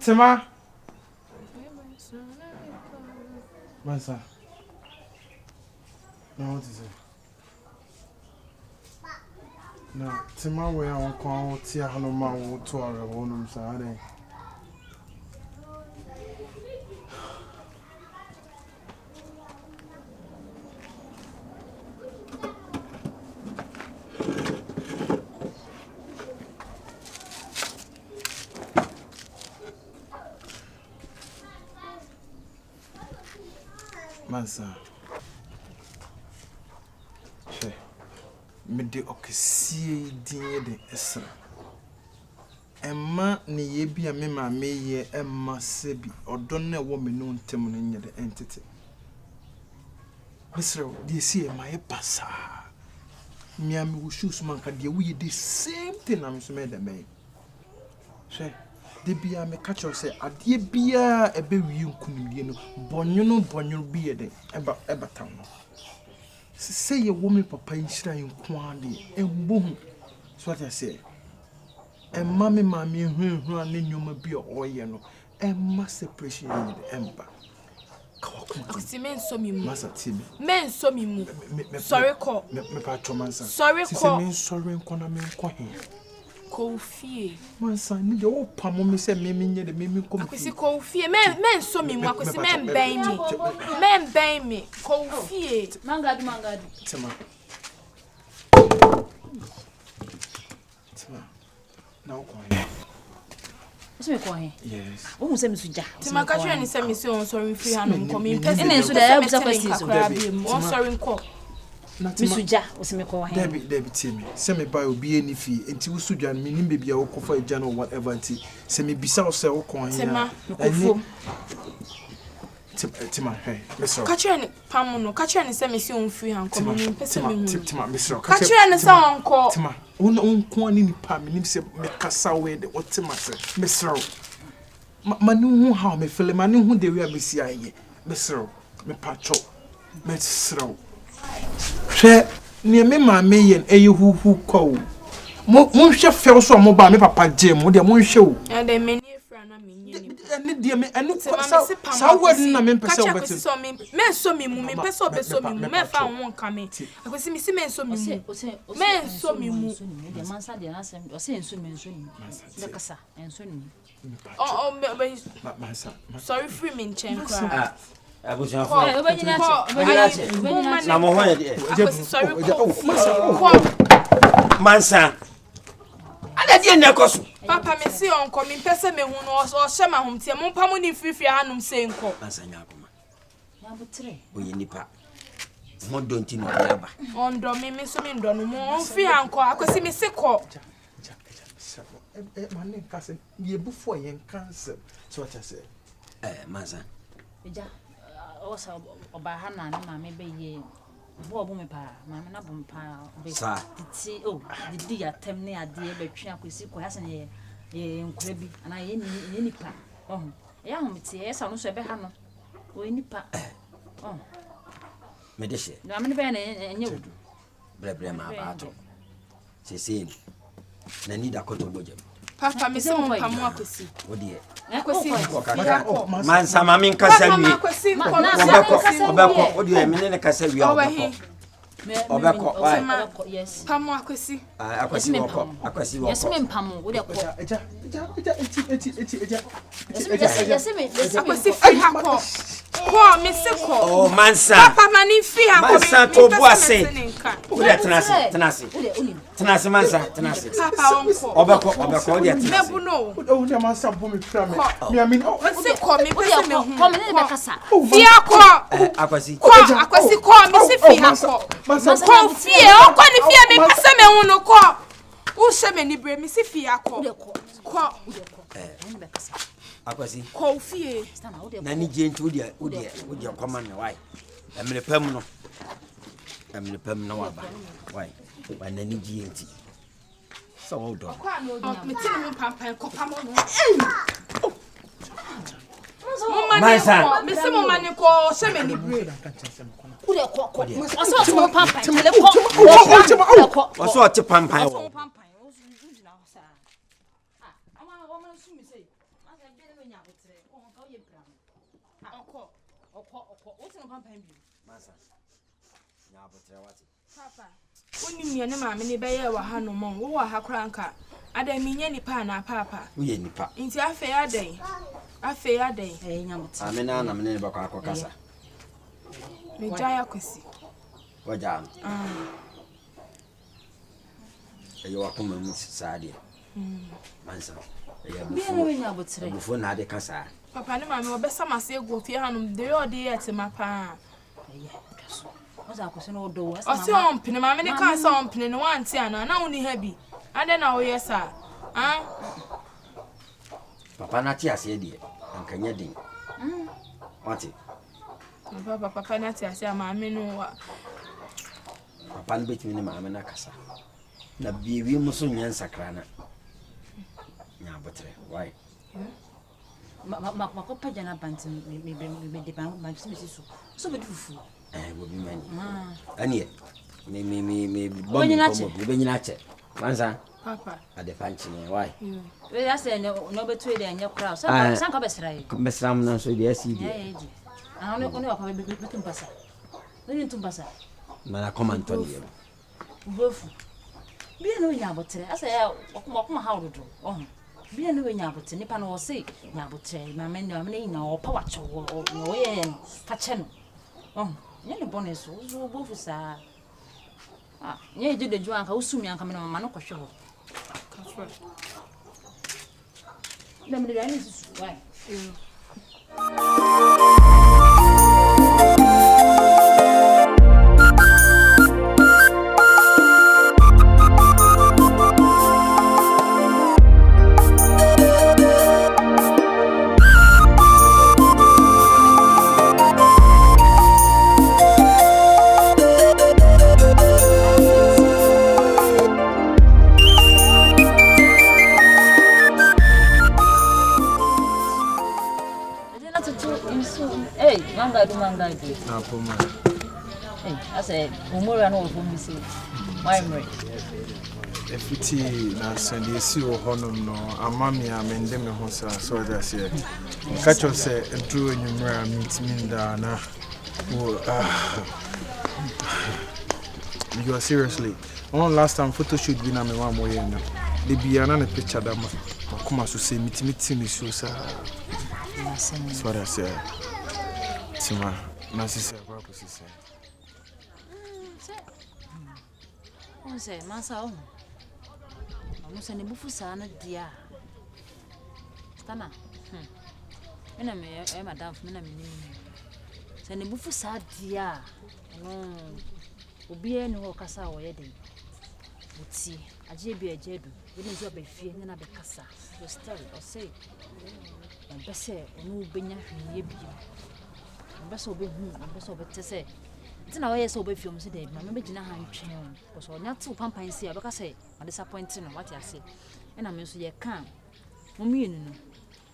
Tima. Mansa. Now what is it? Now, Tima, we are on Tia Hanoma to our own side. Mansa. She. Me de okesi din de esra. Emma ne ye bia me ma me ye emma sebi. Odo na wo me no ntem no nye de entity. Esra, de si e ma ye pasa. Me am wo shoes man ka de wo ye the same thing am so me de me. She. De bia me catch us say ade bia ebe wi nkunimdie no bonyono bi ye de eba tam no say ye wo me papa nhira nko ade embo so what I say emma me ma me hwehwe ane nyoma bi oye no emma separation ni de emba Akosi men so mi mu masa timi men so mi mu sorry call me pa chomansa sorry call me sorry nko na me nko he Kofi. Mansa ni de o pamo me se me nye de me ko. Akwesi kofi men so mi mu akwesi men ben mi. Men ben mi kofi. Mangadi. Tima. Now ko he. What's me ko he? Yes. O mu se mi suja. Tima ka twa ni se mi se on sorry free hand ko mi pese. Ene so da ya busa kwesi so. On sorry nko. Misuja osime ko wa he. Debi timi. Se me buy obi eni fi enti usudwa me nim be bia wo kofa eja no whatever enti se me bisa wo se wo kon he. Tima. Tima hey. Mesro. Ka twa ni pam no. Ka twa ni se mi se on free hand ko mi pese me hu. Tima mesro. Ka twa ni se on ko. Tima. Unko ani ni pa me nim se me kasa we de what tima se. Mesro. Mani hu how me feel mani hu de we a me si aye. Mesro. Me pacho. Mesro. She ne me ma me yen eye huhu ko mo hwe fel so mo ba me papa je mo de mo hwe o e de me ni efra na me nye ni de me enu sa word na me pese o betin me so mi mu me pese o beso mi mu me fa won ka me akwesi mi si me so mi mu me so mi mu de Mansa de asem o se enso me enso ni de kasa enso ni Mansa sorry free me chen kra Abuja for na mo hoye de sorry Mansa ada die ne koso papa me si on ko me pese me hu no o hye ma hom tie mo pa mo ni free hanum se nko Mansa nya akoma ya butre oye nipa mo donti no yaba on do me so me ndo no mo on free anko akwesi me se ko man kase ye before yen cancer so what I say Mansa eja osa obaha na na mama be ye bo obo me pa mama na bom pa be ti o didi ya tem ne ade be twe akwesi ko hasa ne ye nkura bi ana ye ni pa ya hom ti ye sa no so be ha no o ni pa me de she na me be na enye wudu bre ma ba to se na ni da koto bojem papa me se mo pa mo akwesi odi akwesi Mansa mami nkasa wi akwesi obeko odi e me ne kasa wi obeko yes pa mo akwesi akwesi wo yes me mpamo wo de ko eja yes me akwesi fi ha ko me se ko oh Mansa papa mani fi ha ko Mansa to boase wo de tenase Mansa tenase papa onko obeko wo de tenase mebu no o de Mansa bo me tra me me amin se ko me pese me hu ko me ne be kasa fi ko akwesi ko me se fi ha ko fie o ko ni fie me pese me hu no ko wo she me ni bre me se fi ha ko ne be kasa akwesi ko fie na ni je nti wo de command na why emre pam no waba why wa na ni je nti so wo do me tini mo pampan ko pamo no Mansa me se mo mani ko she me ni bre wo de ko aso mo pampan tele ko waso te pampan wo ama wo man su mi sei asa be ne nya Mansa. Nya abotre wati. Papa. Woni me ne maame ne beye wa ha no mo. Wo wa ha kranka. Ada mi nya nipa na papa. Wo ye nipa. Nti afa ya den. Afa ya den. Nya botre. Amena na mene ba kwa akokasa. Me jaya kwesi. Wajam. Eyo wakoma mu saade. Mansa. Eyo bufu na de kasa. Papa ne maame obesa mase egu ofie hanum de yo de yete mapa. Oza akwese no do. Osi ompene maame ne ka sa ompene ne wanti ana na woni ha bi. Ade na wo yesa. Papa na ti ase de. Ankanya din. Wati. Papa na ti ase maame no wa. Papa no betimi ne maame na kasa. Na biwi muso nyan sakrana. Nya botre. Why? Makopa jana banti me de banti me sisu. So be dufu. Wo bi mani. Anie. Me bomi komo be nyina che. Mansa. Papa. Ade fanchi ne why? We ya say no betu e de anya kra. San ka besrai. Besram na so de asi de. Ano oni wa pa betu mpasa. Ni ntumpasa. Na comment on ye. Bofu. Bi no nya botre. Asa ya okuma ha ododo. Bi no nya botre nipa no wo say nya botre. Mama ne nya opa wa cho wo ye ka che no. Nye ne bonus wo bofu sa. Nye je de jo anka usumi anka me no mama no kohwe ho. Na me de ani su why? Mangadu. Na poma. I said, Umura no for me say. Why mre? Efiti na sende si wo honom no amami amende me ho sa so that say. Catch us say entro enyumra meet da na. You are seriously. One last time photo shoot bi na me wa mo ye no. De bia na picture da ma. Kuma so say meet me so sa. So that say. Tima, na sisi kwa kusisi. Onse, Mansa o. Onse ne bufu sana dia. Stana. Mena me madam, mena me ni. Se ne bufu sa dia. No. Obi e no kasa wo ye den. Buti, aje bi ajedu. We ne zo be fie na be kasa. Your story or say. Bese onu benya hwie bi. Bese obehu, bese obetese. Ntina wo yes obe fiom se dey ma me gina han twen o. Because onya tu pampan si abeka say ma disappoint no what you say. E na me so ye kan. Mo mienu no.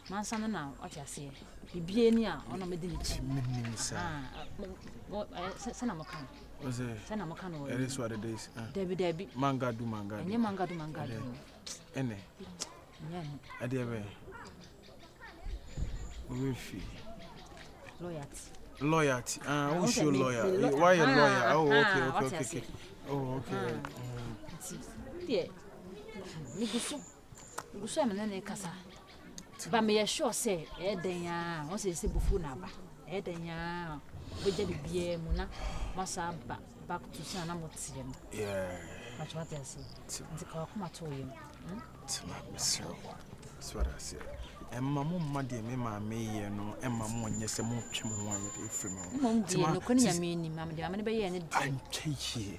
Mansa na what you say. Bibie ni a ona me de ni chi. Menim sa. Se na mo kan. Oze. Se na mo kan o. It is what it is. Debi. Mangadu. Enye mangadu. Ene. Nya. Adebe. Wifi. Loyalty. Who's your lawyer? Why a lawyer? Oh, okay. Oh, okay. Dear, Gusu am na kasa. Ba me sure say den ya, o say bufu na ba. Den ya, oje bibie mu na masa ba back to say na motie no. Yeah. What I say. Nti ka kuma to you. Tima, Mr. That's what I said. Emma mumma de me ma me ye no emma mo nye se mo twem ho aye de frem ho tima no koni ya me ni ma de me be ye ne de antwe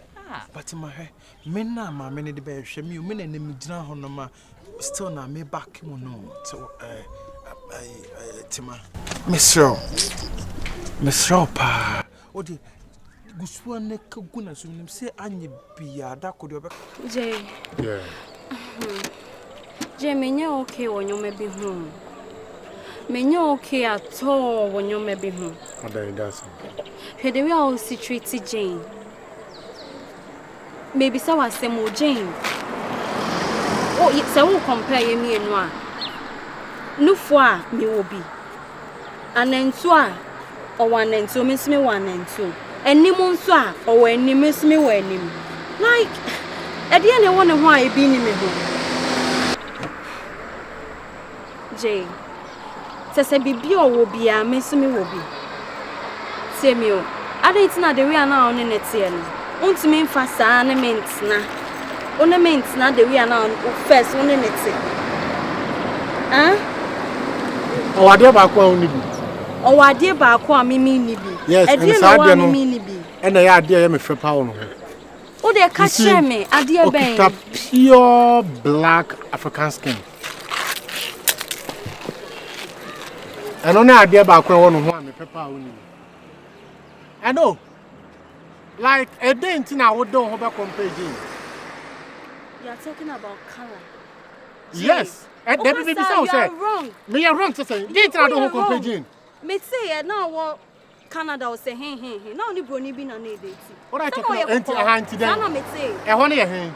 but ma he me na ma me ne de be hwe me me na na me gina ho no ma still na me back mo no so tima Mr. Pa odi gusuwa ne ka guna so nim se anye bia da ko de obe Jay. Yeah. Jay, menya okay wonyo mebi hu. Menya okay at all wonyo mebi hu. What are you doing? Hwede we all treat Jane. Maybe so was same Jane. Oh, it's a compare me and one. No for me will be. And then so or 1 and 2, miss me 1 and 2. And Nimonsa or when you miss me when him. Like, at the end, I wonder why I been in me home. Jay, says a baby or will be a miss me will be. Samuel, I didn't know the real now in it. Want me fast and mints now. Ornaments now the real now first one in it. Huh? Oh, I dear back only. Oh, I dear back one me nibi. Yes, I dear one me nibi. And I idea me for pound. Oh, they catch me. I dear bang. Pure black African skin. And only idea back one me for pound. I know. Like a day in I would do about comparing. You are talking about color. Yes. And the baby sound say wrong. Me are wrong to say. Didn't I do comparing? Me say now what Canada will say hey. Now only brony be na need it. What I talk about anti auntie then. Sana me say. E ho na ye hen.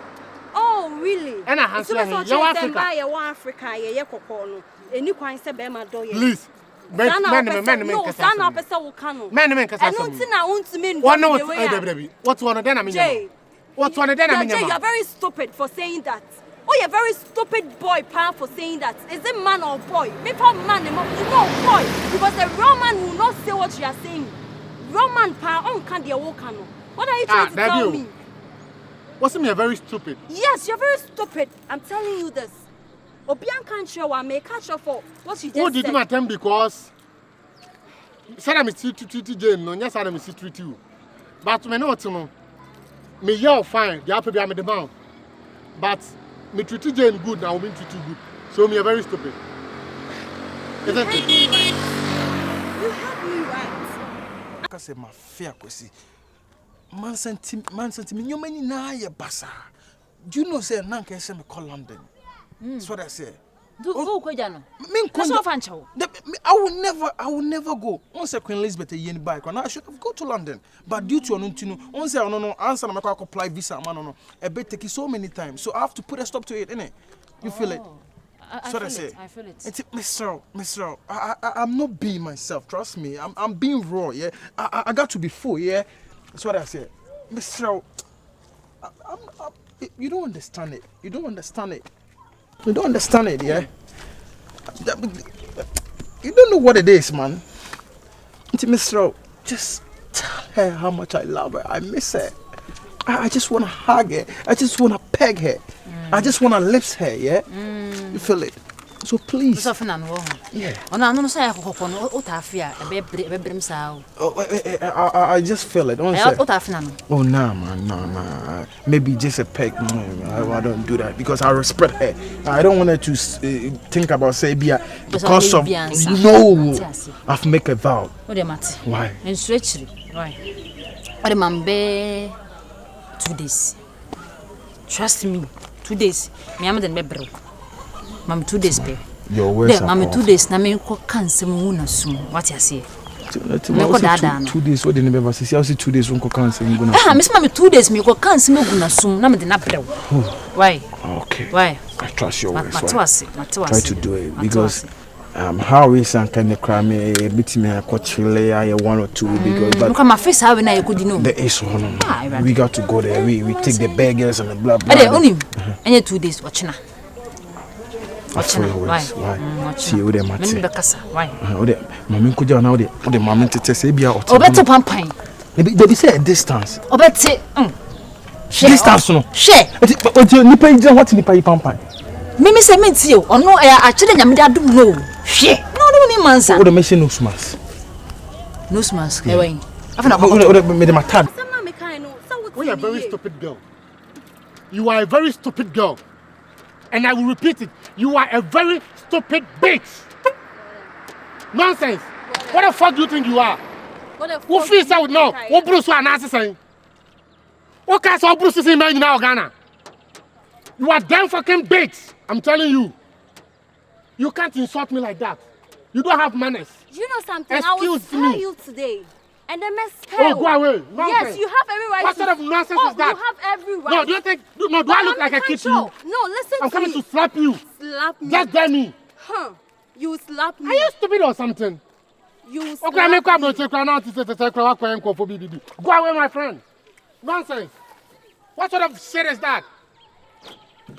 Oh, really? And I answer him. You Africa. You Africa. You kokko no. Eni kwan se be ma do ye. Please. Men kasa. Sana pesa wo kanu. Men kasa. Eno ti na untimi ndo. What no baby. What one then I mean? Jay. What one then I mean? Jay, you are very stupid for saying that. Oh, you're a very stupid boy, pa, for saying that. Is it man or boy? Maybe man, you know, boy. Because the real man will not say what you are saying. Real man, pa, can't deal with cano. What are you trying to tell me? Wasn't me very stupid? Yes, you're very stupid. I'm telling you this. Obian can't show one, may catch her for what she just said. Who did not attempt because said I'm a treaty Jane, no, yes, I'm a treaty you. But me know to know. Me you're fine, the apple be the mouth. But me treat Jane good, now me treat you good. So me are very stupid. Isn't it? You have me right. I say my fear kwesi. Mansa me nyoma ni na ye basa. Do you know say na nka say me call London? That's what I say. Do go kwajano. Me so fancho. I will never go. Once Queen Elizabeth yen bike, I should go to London. But due to onuntinu, once I no answer na apply visa man no. I bet take it so many times. So I have to put a stop to it, innit? You feel it? I feel it. It's Mr. I'm not being myself. Trust me. I'm being raw. Yeah. I got to be full. Yeah. That's what I said, Mr. You don't understand it. You don't understand it. Yeah. You don't know what it is, man. Mr. Just tell her how much I love her. I miss her. I just want to hug her. I just want to peg her. I just want to lips her, yeah? You feel it? So please. Yeah. I just feel it. Oh, nah, man, nah. Maybe just a peg. I don't do that because I respect her. I don't want her to think about say because of no. I've make a vow. Why? Why? 2 days. Trust me. 2 days. Me am den be broke. Mam 2 days be. Your words are mam 2 days na me ko cancel mu na sum. What you say? Me ko dada no. 2 days what dey never say. I say 2 days won't cancel mu na. Ah, me say 2 days me ko cancel mu na sum na me dey na brew. Why? Okay. Why? I trust your words. Try to do it because how is and can the crime bit me a Chile 1 or 2 because but look at my face how when I could know. There is one. We got to go there. We take the burgers and the blah blah. Ade only any 2 days watching. Why? See you there, Mati. Why? Mommy could you now the moment to say be out. Obeto pampine. They say a distance. Obete. Distance no. Share. But you nipa you what nipa you pampine. Mimi say me ti o. Ono actually nyame da dum no. Share. No ni Mansa. What the mention no smas. No smas. Ewen. Afena ko me the matter. You are a very stupid girl. You are a very stupid girl. And I will repeat it. You are a very stupid bitch. Nonsense. What the fuck do you think you are? Who feels out now? What Bruce was not saying? What kind of Bruce is in now, Ghana? You are damn fucking bitch. I'm telling you. You can't insult me like that. You don't have manners. You know something? Excuse I will tell me. you today. And the mess. Oh, go away. Nonsense. Yes, you have every right. What sort of nonsense is that? You have every right. No, do you think? No, do I look like a kid to you? No, listen I'm coming to slap you. Slap me. Just dare me. Huh? You slap me. Are you stupid or something? You Okay, make up no check now to say go away, my friend. Nonsense. What sort of shit is that?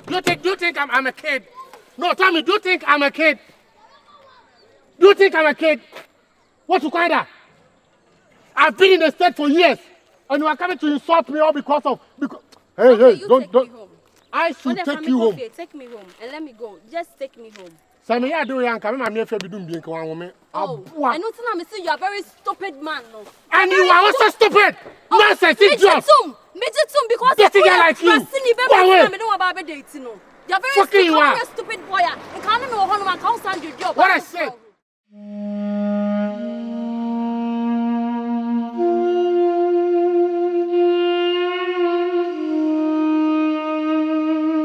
Do you think I'm a kid? No, tell me, do you think I'm a kid? Do you think I'm a kid? What you call that? I've been in the state for years, and you are coming to insult me all because of. Hey, don't. I should take you home. Take me home and let me go. Just take me home. So me, I do young. Come, I'm here for you doing one. Oh, I know tell me say you are a very stupid man, no. And you are also stupid. Nonsense, idiot. Because dirty guy like you. Go away. You're very stupid boy. And can't know how to stand your job. What I said.